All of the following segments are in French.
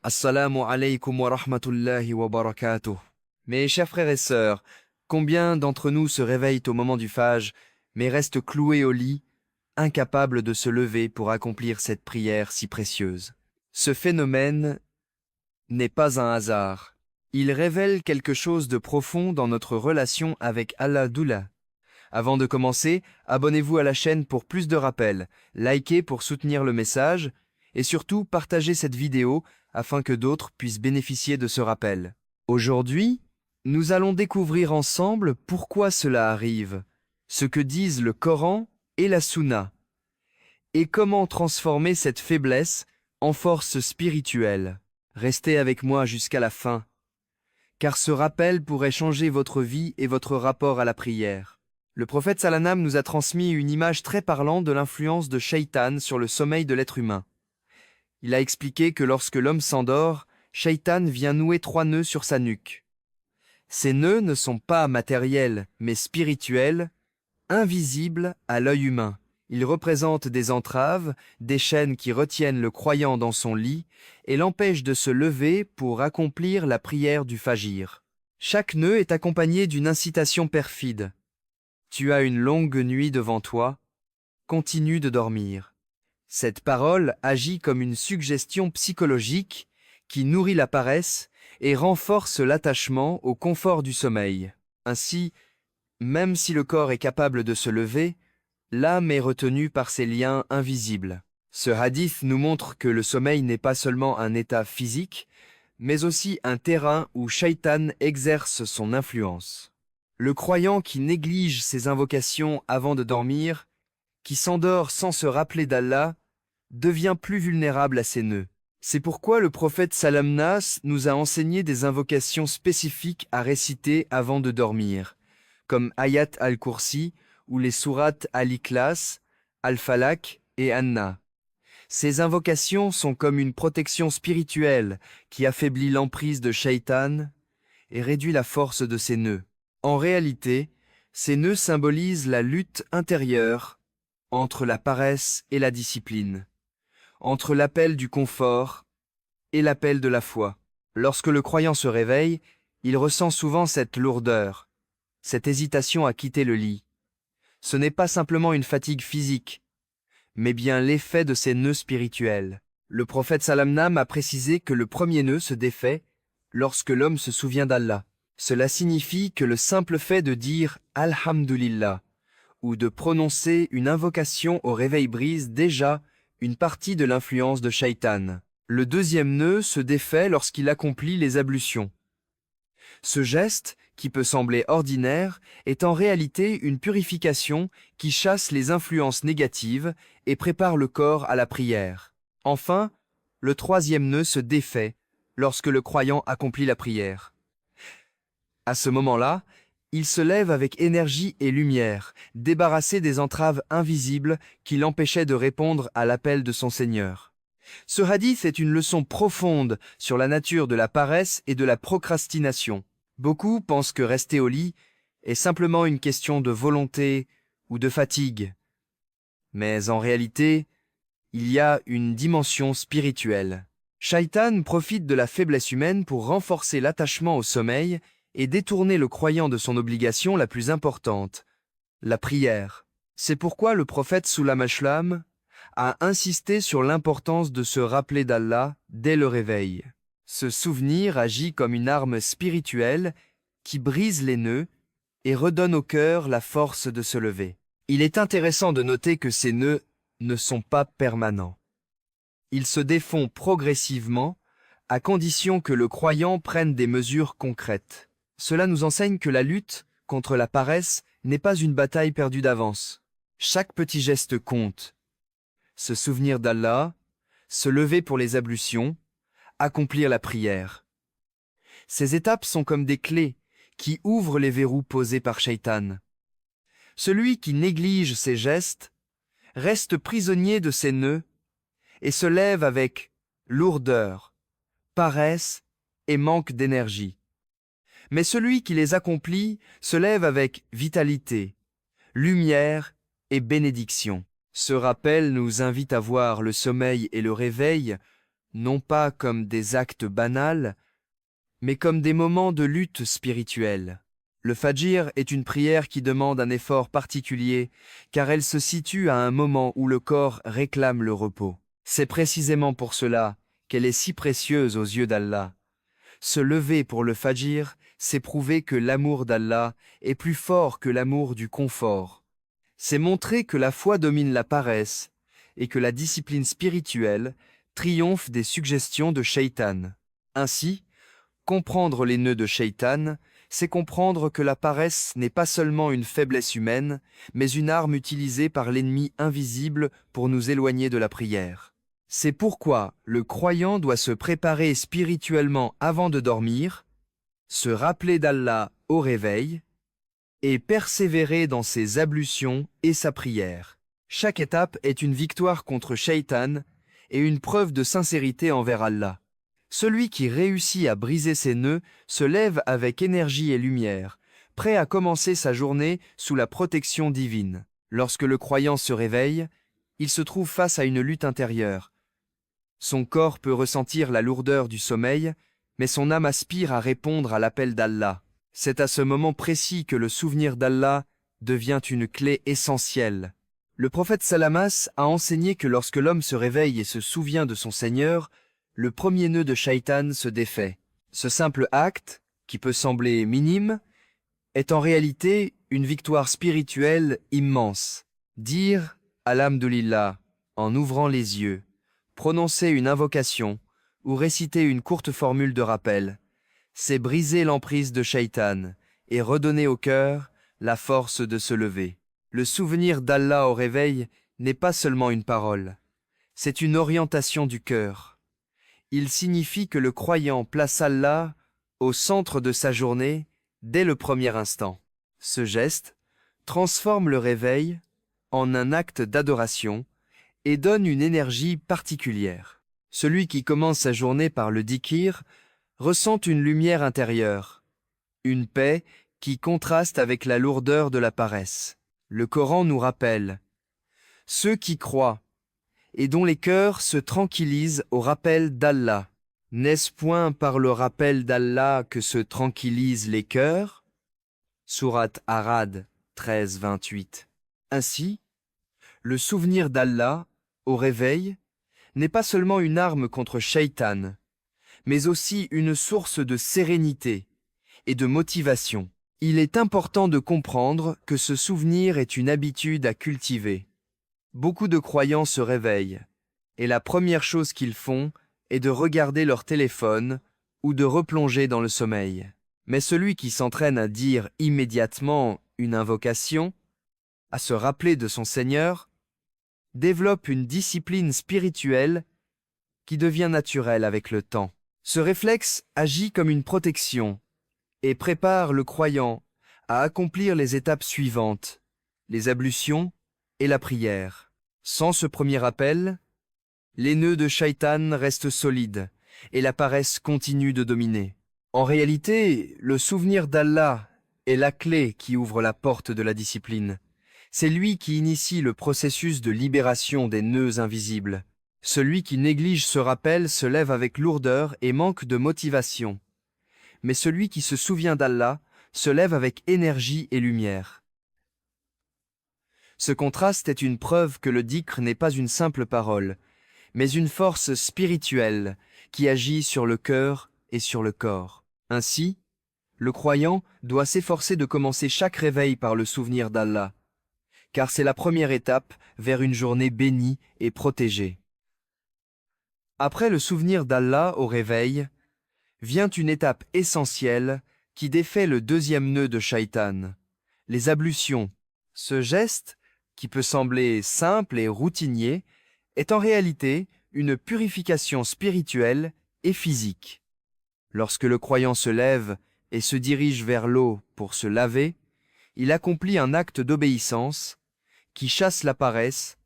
Assalamu alaikum wa rahmatullahi wa barakatuh. Mes chers frères et sœurs, combien d'entre nous se réveillent au moment du Fajr, mais restent cloués au lit, incapables de se lever pour accomplir cette prière si précieuse? Ce phénomène n'est pas un hasard. Il révèle quelque chose de profond dans notre relation avec Allah Doula. Avant de commencer, abonnez-vous à la chaîne pour plus de rappels, likez pour soutenir le message, et surtout partagez cette vidéo afin que d'autres puissent bénéficier de ce rappel. Aujourd'hui, nous allons découvrir ensemble pourquoi cela arrive, ce que disent le Coran et la Sunna, et comment transformer cette faiblesse en force spirituelle. Restez avec moi jusqu'à la fin, car ce rappel pourrait changer votre vie et votre rapport à la prière. Le prophète Salam nous a transmis une image très parlante de l'influence de Shaitan sur le sommeil de l'être humain. Il a expliqué que lorsque l'homme s'endort, Shaitan vient nouer 3 nœuds sur sa nuque. Ces nœuds ne sont pas matériels, mais spirituels, invisibles à l'œil humain. Ils représentent des entraves, des chaînes qui retiennent le croyant dans son lit et l'empêchent de se lever pour accomplir la prière du Fajr. Chaque nœud est accompagné d'une incitation perfide. Tu as une longue nuit devant toi, continue de dormir. Cette parole agit comme une suggestion psychologique qui nourrit la paresse et renforce l'attachement au confort du sommeil. Ainsi, même si le corps est capable de se lever, l'âme est retenue par ces liens invisibles. Ce hadith nous montre que le sommeil n'est pas seulement un état physique, mais aussi un terrain où Shaitan exerce son influence. Le croyant qui néglige ses invocations avant de dormir, qui s'endort sans se rappeler d'Allah, devient plus vulnérable à ces nœuds. C'est pourquoi le prophète Salamnas nous a enseigné des invocations spécifiques à réciter avant de dormir, comme Ayat al-Kursi ou les sourates Al-Ikhlas, Al-Falaq et Anna. Ces invocations sont comme une protection spirituelle qui affaiblit l'emprise de Shaitan et réduit la force de ses nœuds. En réalité, ces nœuds symbolisent la lutte intérieure entre la paresse et la discipline, entre l'appel du confort et l'appel de la foi. Lorsque le croyant se réveille, il ressent souvent cette lourdeur, cette hésitation à quitter le lit. Ce n'est pas simplement une fatigue physique, mais bien l'effet de ces nœuds spirituels. Le prophète Salam a précisé que le premier nœud se défait lorsque l'homme se souvient d'Allah. Cela signifie que le simple fait de dire « Alhamdulillah » ou de prononcer une invocation au réveil brise déjà une partie de l'influence de Shaitan. Le deuxième nœud se défait lorsqu'il accomplit les ablutions. Ce geste, qui peut sembler ordinaire, est en réalité une purification qui chasse les influences négatives et prépare le corps à la prière. Enfin, le troisième nœud se défait lorsque le croyant accomplit la prière. À ce moment-là, il se lève avec énergie et lumière, débarrassé des entraves invisibles qui l'empêchaient de répondre à l'appel de son Seigneur. Ce hadith est une leçon profonde sur la nature de la paresse et de la procrastination. Beaucoup pensent que rester au lit est simplement une question de volonté ou de fatigue. Mais en réalité, il y a une dimension spirituelle. Shaitan profite de la faiblesse humaine pour renforcer l'attachement au sommeil et détourner le croyant de son obligation la plus importante, la prière. C'est pourquoi le prophète Soulam al-Shlam a insisté sur l'importance de se rappeler d'Allah dès le réveil. Ce souvenir agit comme une arme spirituelle qui brise les nœuds et redonne au cœur la force de se lever. Il est intéressant de noter que ces nœuds ne sont pas permanents. Ils se défont progressivement à condition que le croyant prenne des mesures concrètes. Cela nous enseigne que la lutte contre la paresse n'est pas une bataille perdue d'avance. Chaque petit geste compte. Se souvenir d'Allah, se lever pour les ablutions, accomplir la prière. Ces étapes sont comme des clés qui ouvrent les verrous posés par Shaitan. Celui qui néglige ces gestes reste prisonnier de ses nœuds et se lève avec lourdeur, paresse et manque d'énergie. Mais celui qui les accomplit se lève avec vitalité, lumière et bénédiction. Ce rappel nous invite à voir le sommeil et le réveil non pas comme des actes banals, mais comme des moments de lutte spirituelle. Le Fajr est une prière qui demande un effort particulier, car elle se situe à un moment où le corps réclame le repos. C'est précisément pour cela qu'elle est si précieuse aux yeux d'Allah. Se lever pour le Fajr, c'est prouver que l'amour d'Allah est plus fort que l'amour du confort. C'est montrer que la foi domine la paresse et que la discipline spirituelle triomphe des suggestions de Shaitan. Ainsi, comprendre les nœuds de Shaitan, c'est comprendre que la paresse n'est pas seulement une faiblesse humaine, mais une arme utilisée par l'ennemi invisible pour nous éloigner de la prière. C'est pourquoi le croyant doit se préparer spirituellement avant de dormir, se rappeler d'Allah au réveil, et persévérer dans ses ablutions et sa prière. Chaque étape est une victoire contre Shaitan et une preuve de sincérité envers Allah. Celui qui réussit à briser ses nœuds se lève avec énergie et lumière, prêt à commencer sa journée sous la protection divine. Lorsque le croyant se réveille, il se trouve face à une lutte intérieure. Son corps peut ressentir la lourdeur du sommeil, mais son âme aspire à répondre à l'appel d'Allah. C'est à ce moment précis que le souvenir d'Allah devient une clé essentielle. Le prophète Salamas a enseigné que lorsque l'homme se réveille et se souvient de son Seigneur, le premier nœud de Shaitan se défait. Ce simple acte, qui peut sembler minime, est en réalité une victoire spirituelle immense. Dire « Alhamdulillah » en ouvrant les yeux, prononcer une invocation ou réciter une courte formule de rappel, c'est briser l'emprise de Shaitan et redonner au cœur la force de se lever. Le souvenir d'Allah au réveil n'est pas seulement une parole, c'est une orientation du cœur. Il signifie que le croyant place Allah au centre de sa journée dès le premier instant. Ce geste transforme le réveil en un acte d'adoration et donne une énergie particulière. Celui qui commence sa journée par le dhikr ressent une lumière intérieure, une paix qui contraste avec la lourdeur de la paresse. Le Coran nous rappelle « Ceux qui croient et dont les cœurs se tranquillisent au rappel d'Allah. N'est-ce point par le rappel d'Allah que se tranquillisent les cœurs » Sourate Arad 13, 28. Ainsi, le souvenir d'Allah, au réveil, n'est pas seulement une arme contre Shaitan, mais aussi une source de sérénité et de motivation. Il est important de comprendre que ce souvenir est une habitude à cultiver. Beaucoup de croyants se réveillent, et la première chose qu'ils font est de regarder leur téléphone ou de replonger dans le sommeil. Mais celui qui s'entraîne à dire immédiatement une invocation, à se rappeler de son Seigneur, développe une discipline spirituelle qui devient naturelle avec le temps. Ce réflexe agit comme une protection et prépare le croyant à accomplir les étapes suivantes, les ablutions et la prière. Sans ce premier appel, les nœuds de Shaitan restent solides et la paresse continue de dominer. En réalité, le souvenir d'Allah est la clé qui ouvre la porte de la discipline. C'est lui qui initie le processus de libération des nœuds invisibles. Celui qui néglige ce rappel se lève avec lourdeur et manque de motivation. Mais celui qui se souvient d'Allah se lève avec énergie et lumière. Ce contraste est une preuve que le dhikr n'est pas une simple parole, mais une force spirituelle qui agit sur le cœur et sur le corps. Ainsi, le croyant doit s'efforcer de commencer chaque réveil par le souvenir d'Allah, car c'est la première étape vers une journée bénie et protégée. Après le souvenir d'Allah au réveil, vient une étape essentielle qui défait le deuxième nœud de Shaitan, les ablutions. Ce geste, qui peut sembler simple et routinier, est en réalité une purification spirituelle et physique. Lorsque le croyant se lève et se dirige vers l'eau pour se laver, il accomplit un acte d'obéissance qui chasse la paresse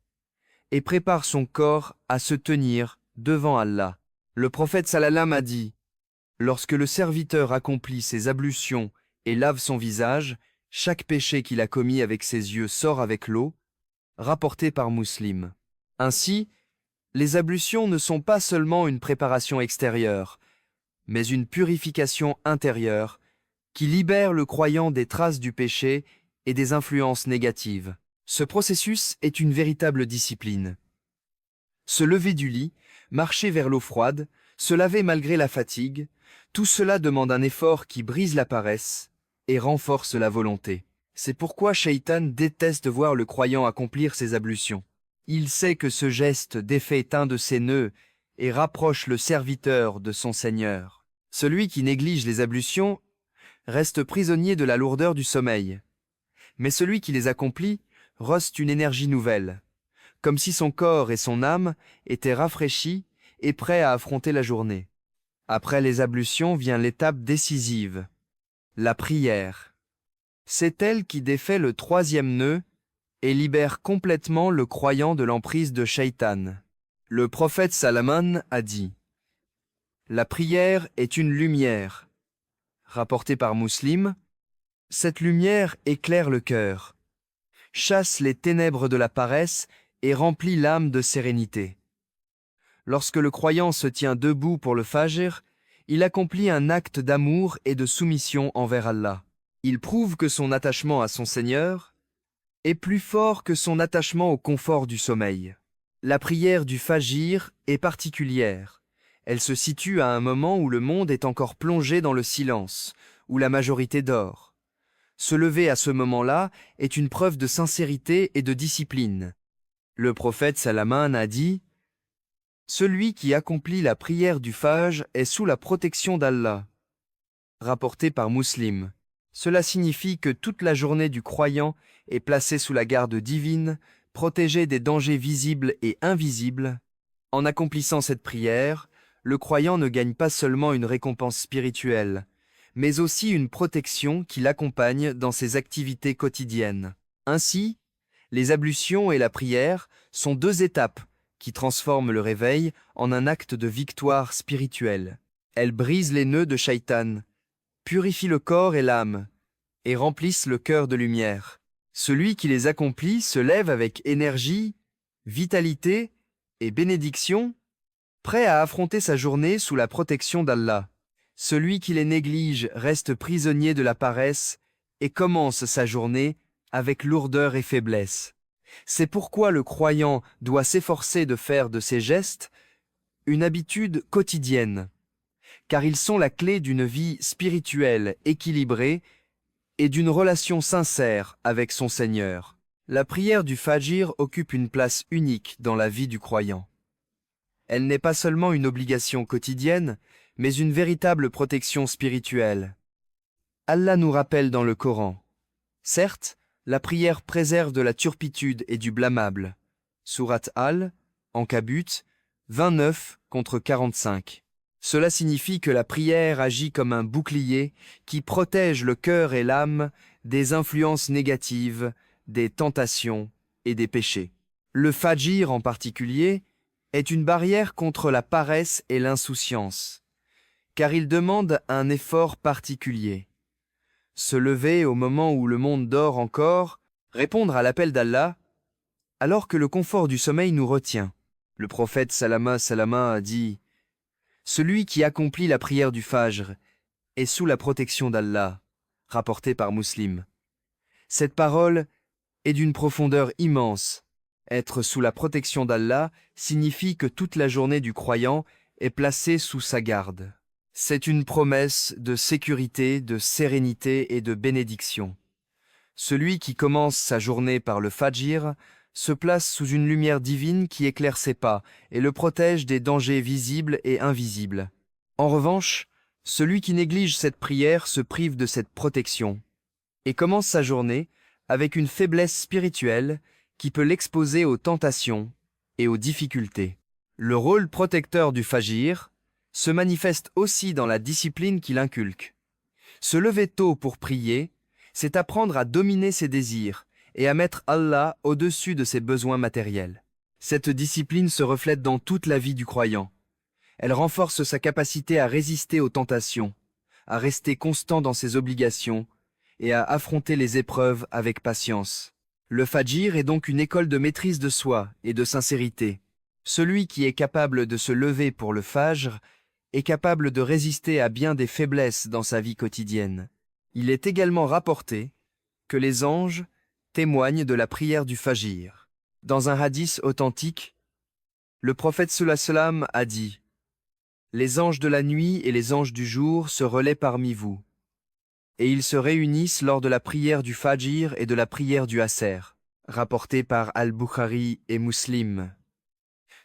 et prépare son corps à se tenir devant Allah. Le prophète sallam a dit « Lorsque le serviteur accomplit ses ablutions et lave son visage, chaque péché qu'il a commis avec ses yeux sort avec l'eau, rapporté par Muslim. Ainsi, Les ablutions ne sont pas seulement une préparation extérieure, mais une purification intérieure qui libère le croyant des traces du péché et des influences négatives. Ce processus est une véritable discipline. Se lever du lit, marcher vers l'eau froide, se laver malgré la fatigue, tout cela demande un effort qui brise la paresse et renforce la volonté. C'est pourquoi Shaitan déteste voir le croyant accomplir ses ablutions. Il sait que ce geste défait un de ses nœuds et rapproche le serviteur de son Seigneur. Celui qui néglige les ablutions reste prisonnier de la lourdeur du sommeil. Mais celui qui les accomplit reçoit une énergie nouvelle, comme si son corps et son âme étaient rafraîchis et prêts à affronter la journée. Après les ablutions vient l'étape décisive, la prière. C'est elle qui défait le troisième nœud et libère complètement le croyant de l'emprise de Shaitan. Le prophète Salman a dit « La prière est une lumière. » Rapporté par Muslim, cette lumière éclaire le cœur, chasse les ténèbres de la paresse et remplit l'âme de sérénité. Lorsque le croyant se tient debout pour le Fajr, il accomplit un acte d'amour et de soumission envers Allah. Il prouve que son attachement à son Seigneur est plus fort que son attachement au confort du sommeil. La prière du Fajr est particulière. Elle se situe à un moment où le monde est encore plongé dans le silence, où la majorité dort. Se lever à ce moment-là est une preuve de sincérité et de discipline. Le prophète Salman a dit « Celui qui accomplit la prière du Fajr est sous la protection d'Allah. » Rapporté par Muslim. Cela signifie que toute la journée du croyant est placée sous la garde divine, protégée des dangers visibles et invisibles. En accomplissant cette prière, le croyant ne gagne pas seulement une récompense spirituelle, mais aussi une protection qui l'accompagne dans ses activités quotidiennes. Ainsi, les ablutions et la prière sont deux étapes qui transforment le réveil en un acte de victoire spirituelle. Elles brisent les nœuds de Shaitan, purifient le corps et l'âme, et remplissent le cœur de lumière. Celui qui les accomplit se lève avec énergie, vitalité et bénédiction, prêt à affronter sa journée sous la protection d'Allah. Celui qui les néglige reste prisonnier de la paresse et commence sa journée avec lourdeur et faiblesse. C'est pourquoi le croyant doit s'efforcer de faire de ses gestes une habitude quotidienne, car ils sont la clé d'une vie spirituelle équilibrée et d'une relation sincère avec son Seigneur. La prière du Fajr occupe une place unique dans la vie du croyant. Elle n'est pas seulement une obligation quotidienne, mais une véritable protection spirituelle. Allah nous rappelle dans le Coran. Certes, la prière préserve de la turpitude et du blâmable. Sourate Al, Ankabut, 29 contre 45. Cela signifie que la prière agit comme un bouclier qui protège le cœur et l'âme des influences négatives, des tentations et des péchés. Le Fajr en particulier est une barrière contre la paresse et l'insouciance, car il demande un effort particulier. Se lever au moment où le monde dort encore, répondre à l'appel d'Allah, alors que le confort du sommeil nous retient. Le prophète Salama a dit « Celui qui accomplit la prière du Fajr est sous la protection d'Allah », rapporté par Muslim. Cette parole est d'une profondeur immense. Être sous la protection d'Allah signifie que toute la journée du croyant est placée sous sa garde. C'est une promesse de sécurité, de sérénité et de bénédiction. Celui qui commence sa journée par le Fajr se place sous une lumière divine qui éclaire ses pas et le protège des dangers visibles et invisibles. En revanche, celui qui néglige cette prière se prive de cette protection et commence sa journée avec une faiblesse spirituelle qui peut l'exposer aux tentations et aux difficultés. Le rôle protecteur du Fajr se manifeste aussi dans la discipline qu'il inculque. Se lever tôt pour prier, c'est apprendre à dominer ses désirs et à mettre Allah au-dessus de ses besoins matériels. Cette discipline se reflète dans toute la vie du croyant. Elle renforce sa capacité à résister aux tentations, à rester constant dans ses obligations et à affronter les épreuves avec patience. Le Fajr est donc une école de maîtrise de soi et de sincérité. Celui qui est capable de se lever pour le fajr est capable de résister à bien des faiblesses dans sa vie quotidienne. Il est également rapporté que les anges témoignent de la prière du fajr. Dans un hadith authentique, le prophète sallallahu alayhi wa sallam a dit « Les anges de la nuit et les anges du jour se relaient parmi vous, et ils se réunissent lors de la prière du fajr et de la prière du asr » rapporté par Al-Bukhari et Muslim.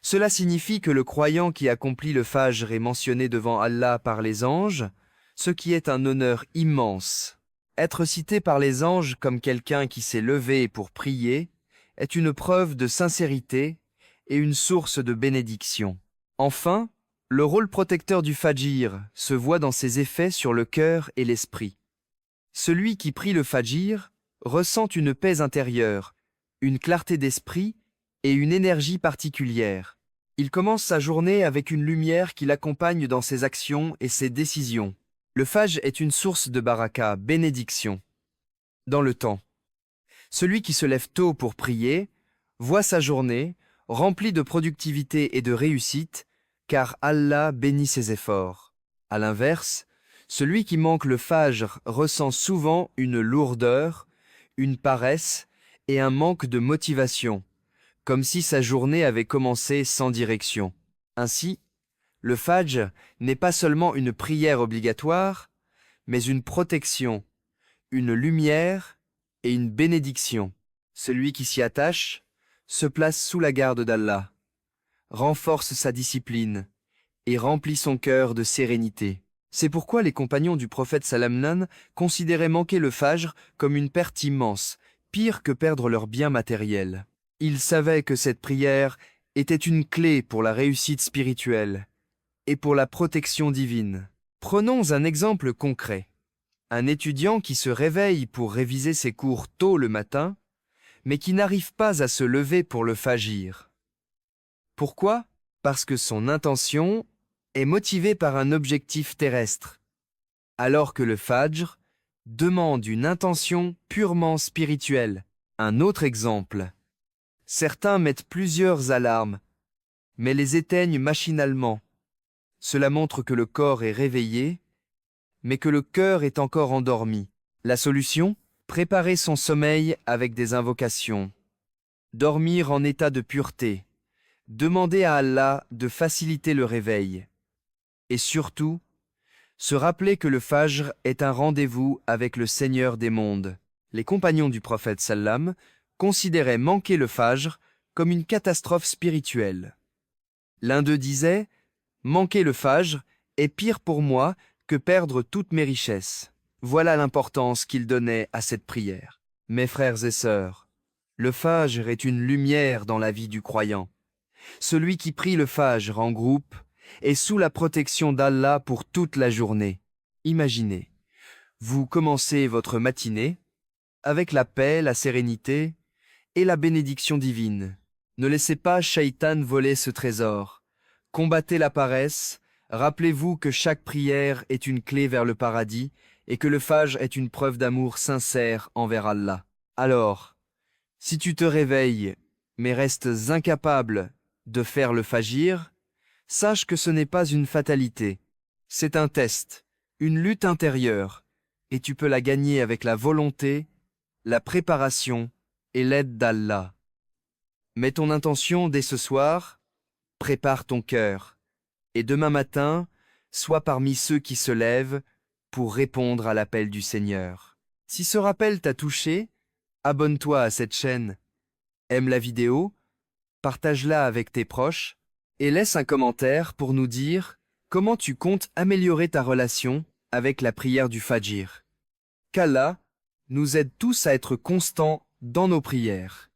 Cela signifie que le croyant qui accomplit le fajr est mentionné devant Allah par les anges, ce qui est un honneur immense. Être cité par les anges comme quelqu'un qui s'est levé pour prier est une preuve de sincérité et une source de bénédiction. Enfin, le rôle protecteur du fajr se voit dans ses effets sur le cœur et l'esprit. Celui qui prie le fajr ressent une paix intérieure, une clarté d'esprit et une énergie particulière. Il commence sa journée avec une lumière qui l'accompagne dans ses actions et ses décisions. Le fajr est une source de baraka, bénédiction, dans le temps. Celui qui se lève tôt pour prier voit sa journée remplie de productivité et de réussite, car Allah bénit ses efforts. À l'inverse, celui qui manque le fajr ressent souvent une lourdeur, une paresse et un manque de motivation, comme si sa journée avait commencé sans direction. Ainsi, le fajr n'est pas seulement une prière obligatoire, mais une protection, une lumière et une bénédiction. Celui qui s'y attache se place sous la garde d'Allah, renforce sa discipline et remplit son cœur de sérénité. C'est pourquoi les compagnons du prophète Salamnan considéraient manquer le fajr comme une perte immense, pire que perdre leurs biens matériels. Ils savaient que cette prière était une clé pour la réussite spirituelle et pour la protection divine. Prenons un exemple concret. Un étudiant qui se réveille pour réviser ses cours tôt le matin, mais qui n'arrive pas à se lever pour le fajr. Pourquoi? Parce que son intention est motivée par un objectif terrestre, alors que le fajr demande une intention purement spirituelle. Un autre exemple. Certains mettent plusieurs alarmes, mais les éteignent machinalement. Cela montre que le corps est réveillé, mais que le cœur est encore endormi. La solution? Préparer son sommeil avec des invocations. Dormir en état de pureté. Demander à Allah de faciliter le réveil. Et surtout, se rappeler que le fajr est un rendez-vous avec le Seigneur des mondes. Les compagnons du prophète sallam considéraient manquer le fajr comme une catastrophe spirituelle. L'un d'eux disait « Manquer le fajr est pire pour moi que perdre toutes mes richesses ». Voilà l'importance qu'il donnait à cette prière. Mes frères et sœurs, le fajr est une lumière dans la vie du croyant. Celui qui prie le fajr en groupe est sous la protection d'Allah pour toute la journée. Imaginez, vous commencez votre matinée avec la paix, la sérénité et la bénédiction divine. Ne laissez pas Shaitan voler ce trésor. Combattez la paresse, rappelez-vous que chaque prière est une clé vers le paradis et que le fajr est une preuve d'amour sincère envers Allah. Alors, si tu te réveilles, mais restes incapable de faire le fajr, sache que ce n'est pas une fatalité. C'est un test, une lutte intérieure, et tu peux la gagner avec la volonté, la préparation et l'aide d'Allah. Mets ton intention dès ce soir, prépare ton cœur, et demain matin, sois parmi ceux qui se lèvent pour répondre à l'appel du Seigneur. Si ce rappel t'a touché, abonne-toi à cette chaîne, aime la vidéo, partage-la avec tes proches et laisse un commentaire pour nous dire comment tu comptes améliorer ta relation avec la prière du fajr. Qu'Allah nous aide tous à être constants dans nos prières.